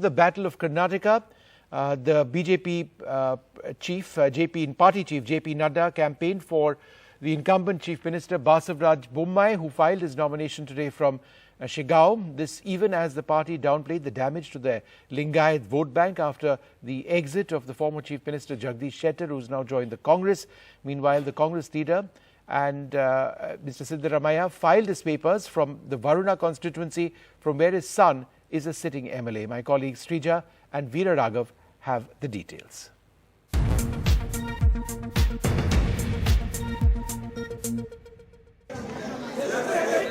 the Battle of Karnataka. The BJP party chief JP Nadda campaigned for the incumbent Chief Minister Basavaraj Bommai, who filed his nomination today from Shigao. This even as the party downplayed the damage to their Lingayat vote bank after the exit of the former Chief Minister Jagdish Shettar, who has now joined the Congress. Meanwhile, the Congress leader and Mr. Siddaramaiah filed his papers from the Varuna constituency, from where his son is a sitting MLA. My colleagues Srija and Veera Raghav have the details.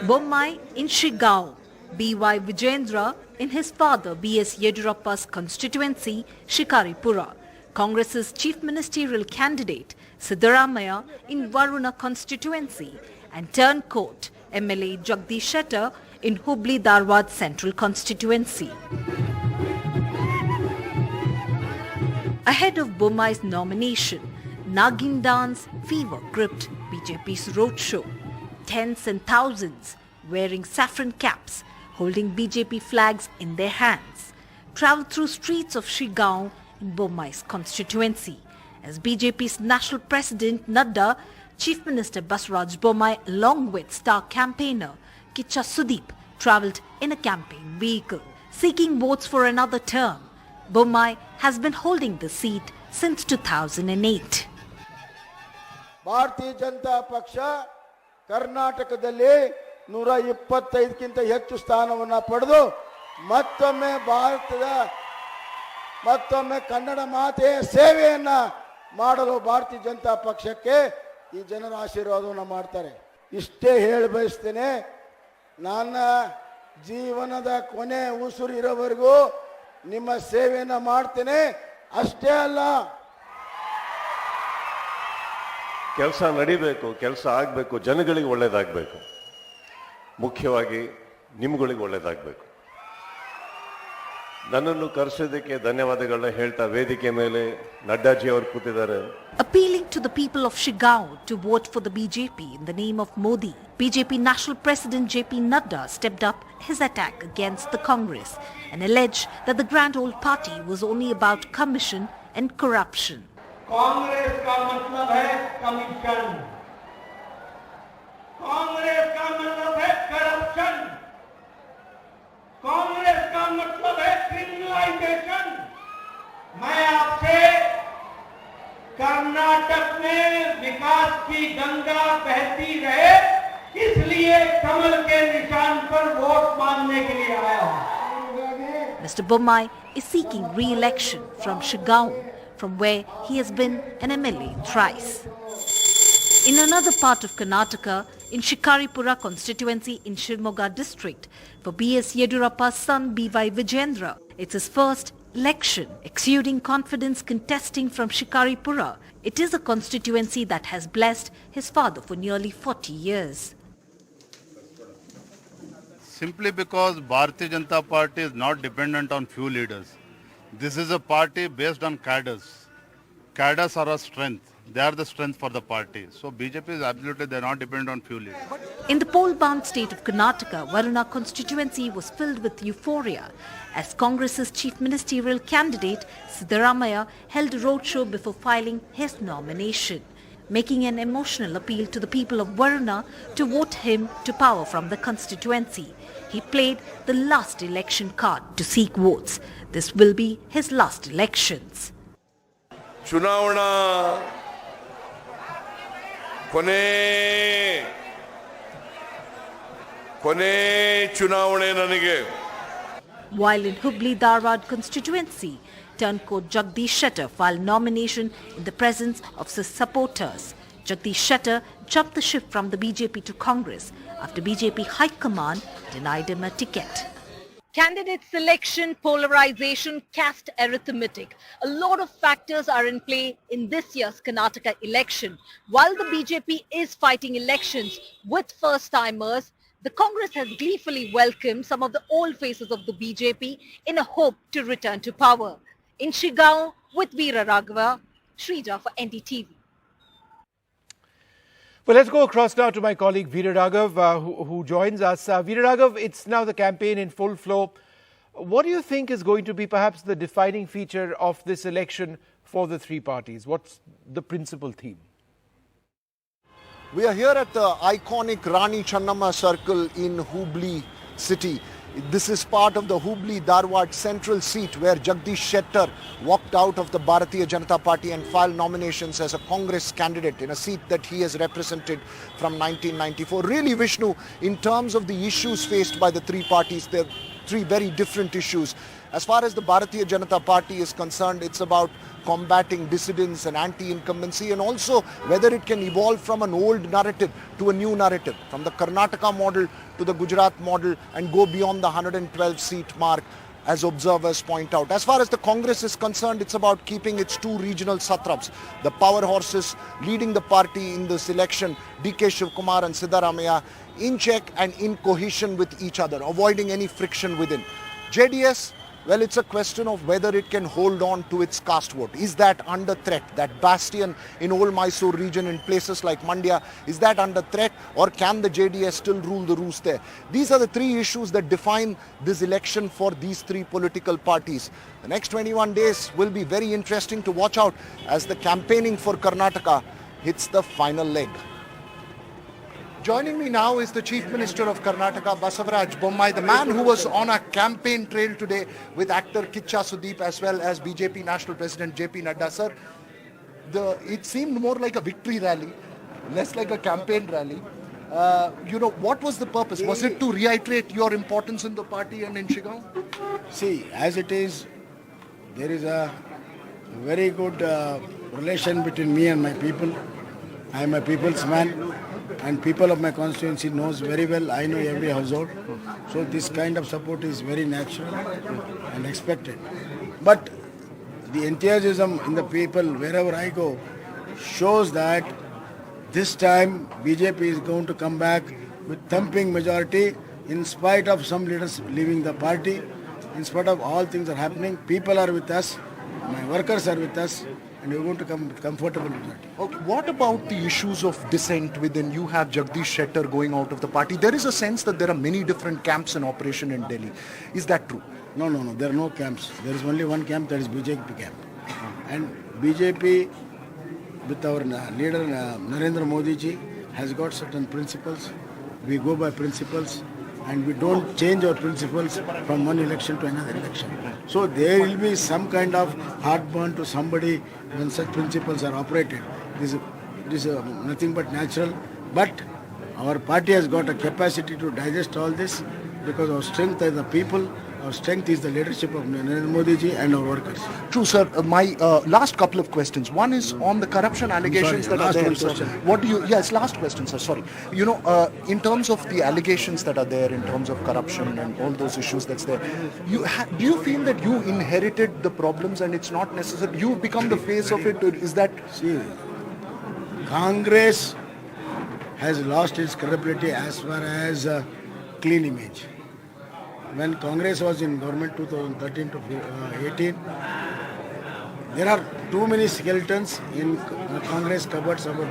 Bommai in Shigao, B.Y. Vijayendra in his father B.S. Yedurappa's constituency, Shikaripura. Congress's chief ministerial candidate Siddaramaiah in Varuna constituency and turncoat MLA Jagdish Shettar in Hubli Dharwad central constituency. Ahead of Bommai's nomination, Nagin dance fever gripped BJP's roadshow. Tens and thousands wearing saffron caps, holding BJP flags in their hands, travelled through streets of Shigao in Bommai's constituency as BJP's national president Nadda, Chief Minister Basavaraj Bommai along with star campaigner Kicha Sudeep travelled in a campaign vehicle. Seeking votes for another term, Bommai has been holding the seat since 2008. Bharatiya Janata Paksha ಕರ್ನಾಟಕದಲ್ಲಿ 125ಕ್ಕಿಂತ ಹೆಚ್ಚು ಸ್ಥಾನವನ್ನು ಪಡೆದು ಮತ್ತೊಮ್ಮೆ ಕನ್ನಡ ಮಾತೆಯ ಸೇವೆಯನ್ನ ಮಾಡಲು ಭಾರತೀಯ ಜನತಾ ಪಕ್ಷಕ್ಕೆ ಈ ಜನರ ಆಶೀರ್ವಾದವನ್ನು ಮಾಡ್ತಾರೆ. ಇಷ್ಟೇ ಹೇಳಿ ಬಯಸ್ತೇನೆ, ನನ್ನ ಜೀವನದ ಕೊನೆ ಉಸಿರು ಇರೋವರೆಗೂ ನಿಮ್ಮ ಸೇವೆಯನ್ನ ಮಾಡ್ತೇನೆ. ಅಷ್ಟೇ ಅಲ್ಲ, ಕೆಲಸ ನಡಿಬೇಕು, ಕೆಲಸ ಆಗಬೇಕು, ಜನಗಳಿಗೆ ಒಳ್ಳೇದಾಗಬೇಕು, ಮುಖ್ಯವಾಗಿ ನಿಮ್ಗಳಿಗೆ ಒಳ್ಳೇದಾಗಬೇಕು. ನನ್ನನ್ನು ಕರೆಸಿದ್ದಕ್ಕೆ ಧನ್ಯವಾದಗಳನ್ನ ಹೇಳ್ತಾ ವೇದಿಕೆ ಮೇಲೆ ನಡ್ಡಾಜಿ ಅವರು ಕೂತಿದ್ದಾರೆ. Appealing to the people of Shigao to vote for the BJP in the name of Modi, BJP National President JP Nadda stepped up his attack against the Congress and alleged that the grand old party was only about commission and corruption. Congress का मतलब है commission, Congress का मतलब है corruption, Congress का मतलब है criminalisation. मैं आपसे कर्नाटक में विकास की गंगा बहती रहे, इसलिए कमल के निशान पर वोट मांगने के लिए आया हूं. Mr. Bommai is seeking re-election from Shigao, from where he has been an MLA thrice. In another part of Karnataka, in Shikaripura constituency in Shimoga district, for B.S. Yedurappa's son B.Y. Vijayendra, it's his first election. Exuding confidence contesting from Shikaripura, it is a constituency that has blessed his father for nearly 40 years. Simply because Bharatiya Janata Party is not dependent on few leaders. This is a party based on cadres. Cadres are a strength. They are the strength for the party. So BJP is absolutely, they are not dependent on few leaders. In the poll-bound state of Karnataka, Varuna constituency was filled with euphoria as Congress's chief ministerial candidate Siddaramaiah held a roadshow before filing his nomination, making an emotional appeal to the people of Varuna to vote him to power from the constituency. He played the last election card to seek votes. This will be his last elections. ಚುನಾವಣಾ ಕೊನೆ ಚುನಾವಣೆ ನನಗೆ. While in Hubli Dharwad constituency, turncoat Jagdish Shettar filed nomination in the presence of his supporters. Jagdish Shettar jumped the ship from the BJP to Congress after BJP High Command denied him a ticket. Candidate selection, polarization, caste arithmetic. A lot of factors are in play in this year's Karnataka election. While the BJP is fighting elections with first-timers, the Congress has gleefully welcomed some of the old faces of the BJP in a hope to return to power. In Shigao, with Veera Raghav, Srija for NDTV. Well, let's go across now to my colleague Veera Raghav, who joins us. Veera Raghav, it's now the campaign in full flow. What do you think is going to be perhaps the defining feature of this election for the three parties? What's the principal theme? We are here at the iconic Rani Channamma Circle in Hubli city. This is part of the Hubli-Dharwad central seat where Jagdish Shettar walked out of the Bharatiya Janata Party and filed nominations as a Congress candidate in a seat that he has represented from 1994. Really, Vishnu, in terms of the issues faced by the three parties, they're three very different issues. As far as the Bharatiya Janata Party is concerned, it's about combating dissidents and anti-incumbency, and also whether it can evolve from an old narrative to a new narrative, from the Karnataka model to the Gujarat model, and go beyond the 112 seat mark, as observers point out. As far as the Congress is concerned, it's about keeping its two regional satraps, the power horses leading the party in this election, DK Shivkumar and Siddaramaiah, in check and in cohesion with each other, avoiding any friction within. JDS, well, it's a question of whether it can hold on to its caste vote. Is that under threat? That bastion in old Mysore region in places like Mandya, is that under threat, or can the JDS still rule the roost there? These are the three issues that define this election for these three political parties. The next 21 days will be very interesting to watch out as the campaigning for Karnataka hits the final leg. Joining me now is the Chief Minister of Karnataka, Basavaraj Bommai, the man who was on a campaign trail today with actor Kicha Sudeep as well as BJP National President JP Nadda. Sir, it seemed more like a victory rally, less like a campaign rally. What was the purpose? Was it to reiterate your importance in the party and in Shigao? See, as it is, there is a very good relation between me and my people. I am a people's man, and people of my constituency knows very well. I know every household. So this kind of support is very natural and expected. But the enthusiasm in the people wherever I go shows that this time BJP is going to come back with thumping majority in spite of some leaders leaving the party. In spite of all things are happening, people are with us, my workers are with us, and we're going to come with comfortable majority. Okay. What about the issues of dissent within? You have Jagdish Shettar going out of the party. There is a sense that there are many different camps in operation in Delhi. Is that true? No. There are no camps. There is only one camp, that is BJP camp. And BJP, with our leader Narendra Modi ji, has got certain principles. We go by principles, and we don't change our principles from one election to another election. So there will be some kind of heartburn to somebody when such principles are operated. This is nothing but natural. But our party has got a capacity to digest all this, because our strength is the people, our strength is the leadership of Narendra Modi ji and our workers. True, sir. My last couple of questions. One is on the corruption allegations that are there. Sir. What do you? Yes, last question, sir. Sorry. In terms of the allegations that are there, in terms of corruption and all those issues that's there, do you feel that you inherited the problems and it's not necessary? You become the face of it. Is that? See, Congress has lost its credibility as far as clean image. When Congress was in government 2013 to 18, there are too many skeletons in Congress cupboards about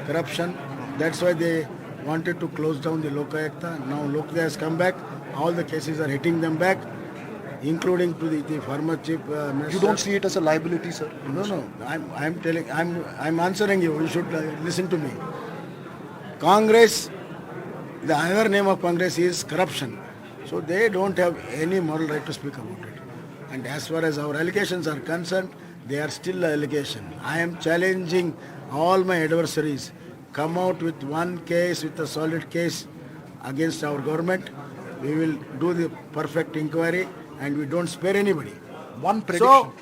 corruption. That's why they wanted to close down the Lokayukta. Now Lokayukta has come back. All the cases are hitting them back, including to the former chief minister. You don't see it as a liability, sir? No. I'm answering you. You should listen to me. Congress, the other name of Congress is corruption. So they don't have any moral right to speak about it. And as far as our allegations are concerned, they are still an allegation. I am challenging all my adversaries, come out with one case, with a solid case against our government. We will do the perfect inquiry and we don't spare anybody. One prediction. So,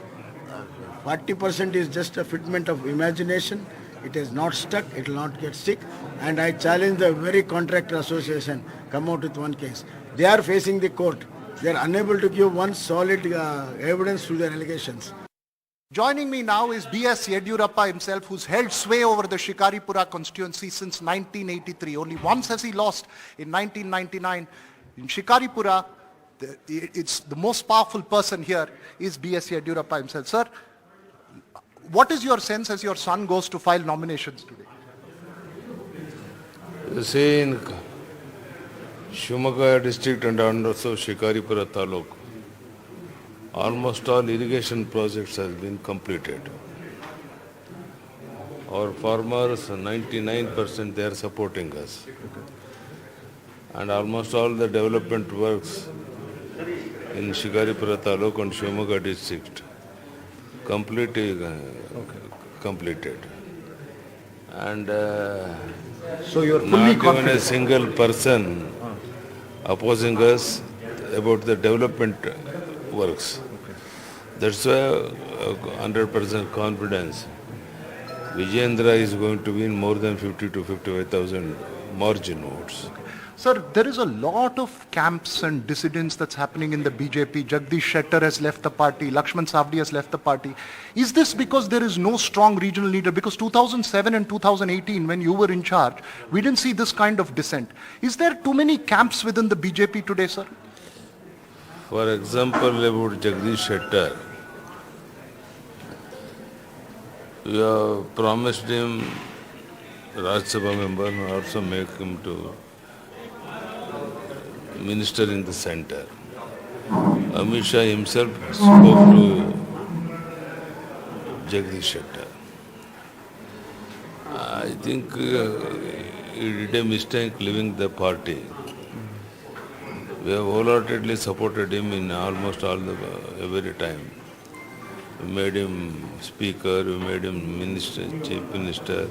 40% is just a figment of imagination. It is not stuck, it will not get sick. And I challenge the very contractor association, come out with one case. They are facing the court. They are unable to give one solid evidence to their allegations. Joining me now is B.S. Yediyurappa himself, who's held sway over the Shikaripura constituency since 1983. Only once has he lost in 1999. In Shikaripura, it's the most powerful person here is B.S. Yediyurappa himself. Sir, what is your sense as your son goes to file nominations today? See, in Shivamogga district and also Shikaripura Taluk, almost all irrigation projects has been completed. Our farmers, 99% they are supporting us. And almost all the development works in Shikaripura Taluk and Shimoga district completed. And So you're not fully even confident. a single person opposing us about the development works. That's why 100% confidence. Vijayendra is going to win more than 50 to 55,000 margin votes. Sir, there is a lot of camps and dissidents that's happening in the BJP. Jagdish Shettar has left the party. Lakshman Savdi has left the party. Is this because there is no strong regional leader? Because 2007 and 2018, when you were in charge, we didn't see this kind of dissent. Is there too many camps within the BJP today, sir? For example, about Jagdish Shettar, we have promised him Rajya Sabha member and also make him to minister in the center. Amit Shah himself spoke to Jagdish Shettar. I think he did a mistake leaving the party. We have wholeheartedly supported him in almost all the every time. We made him speaker, we made him minister, chief minister,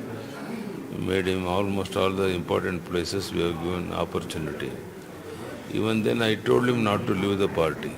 we made him almost all the important places we have given opportunity. Even then I told him not to leave the party.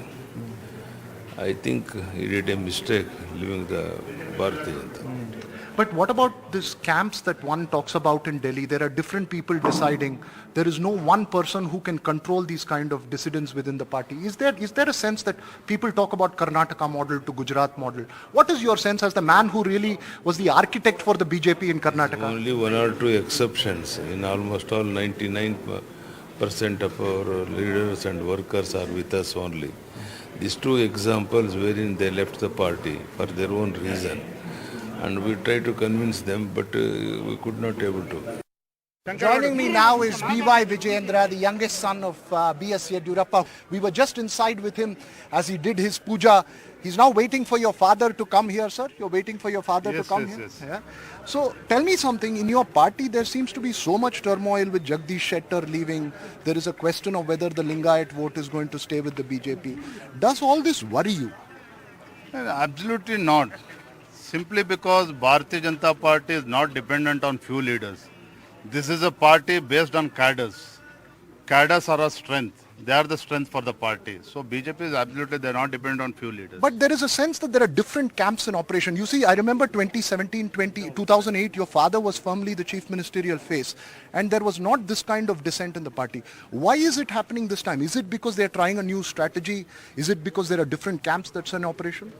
I think he did a mistake leaving the Bharatiya Janata Party. But what about these camps that one talks about in Delhi? There are different people deciding. There is no one person who can control these kind of dissidents within the party. Is there a sense that people talk about Karnataka model to Gujarat model? What is your sense as the man who really was the architect for the BJP in Karnataka? Only one or two exceptions. In almost all 99% of our leaders and workers are with us only. These two examples wherein they left the party for their own reason. And we tried to convince them, but we could not able to. Joining me now is B.Y. Vijayendra, the youngest son of B.S. Yedurappa. We were just inside with him as he did his puja. He's now waiting for your father to come here, sir. You're waiting for your father to come here? Yes. Yeah. So tell me something. In your party, there seems to be so much turmoil with Jagdish Shettar leaving. There is a question of whether the Lingayat vote is going to stay with the BJP. Does all this worry you? Absolutely not. Simply because Bharatiya Janata Party is not dependent on few leaders. This is a party based on cadres. Cadres are a strength. They are the strength for the party. So BJP is absolutely, they are not dependent on few leaders. But there is a sense that there are different camps in operation. You see, I remember 2008, your father was firmly the chief ministerial face. And there was not this kind of dissent in the party. Why is it happening this time? Is it because they are trying a new strategy? Is it because there are different camps that's in operation?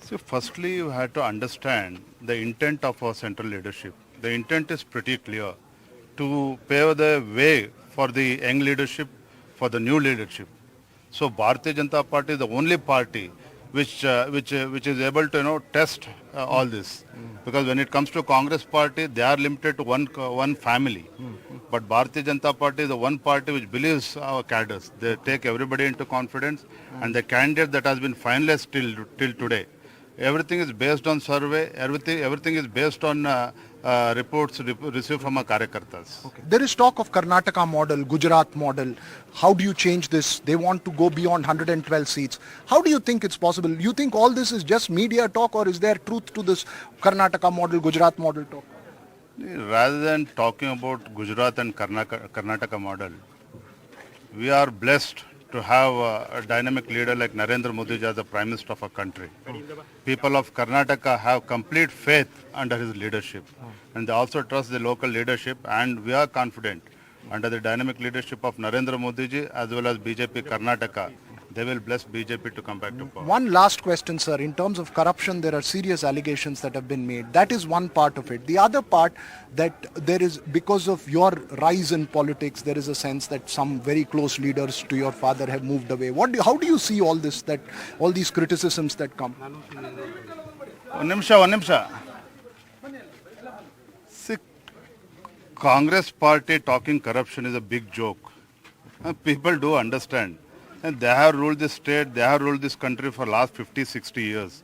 So firstly, you have to understand the intent of our central leadership. The intent is pretty clear, to pave the way for the young leadership, for the new leadership. So Bharatiya Janata Party is the only party which is able to test all this. Because when it comes to Congress party, they are limited to one family. But Bharatiya Janata Party is the one party which believes our cadres. They take everybody into confidence, and the candidate that has been finalized till today. Everything is based on survey. Everything is based on reports received from our karyakartas. Okay. There is talk of Karnataka model, Gujarat model. How do you change this? They want to go beyond 112 seats. How do you think it's possible? You think all this is just media talk, or is there truth to this Karnataka model, Gujarat model talk? Rather than talking about Gujarat and Karnataka model, we are blessed to have a dynamic leader like Narendra Modi as the Prime Minister of our country. People of Karnataka have complete faith under his leadership, and they also trust the local leadership, and we are confident under the dynamic leadership of Narendra Modi ji as well as BJP Karnataka. They will bless BJP to come back to power. One last question, sir. In terms of corruption, there are serious allegations that have been made. That is one part of it. The other part, that there is, because of your rise in politics, there is a sense that some very close leaders to your father have moved away. How do you see all this, that all these criticisms that come? One nimsha. See, Congress party talking corruption is a big joke. People do understand. And they have ruled this state, they have ruled this country for last 50, 60 years.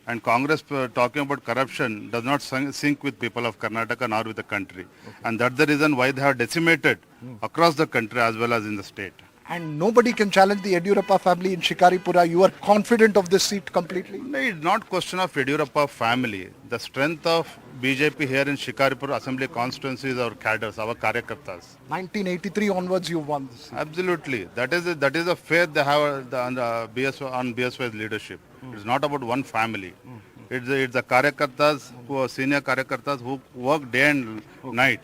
And Congress talking about corruption does not sync with people of Karnataka nor with the country. And that's the reason why they have decimated across the country as well as in the state. And nobody can challenge the Yediyurappa family in Shikaripura. You are confident of this seat completely? No, it's not question of Yediyurappa family. The strength of BJP here in Shikaripura Assembly constituency is our cadres, our karyakartas. 1983 onwards you won this seat. Absolutely. That is a faith they have on BSY's leadership. It's not about one family. It's the karyakartas, who are senior karyakartas who work day and night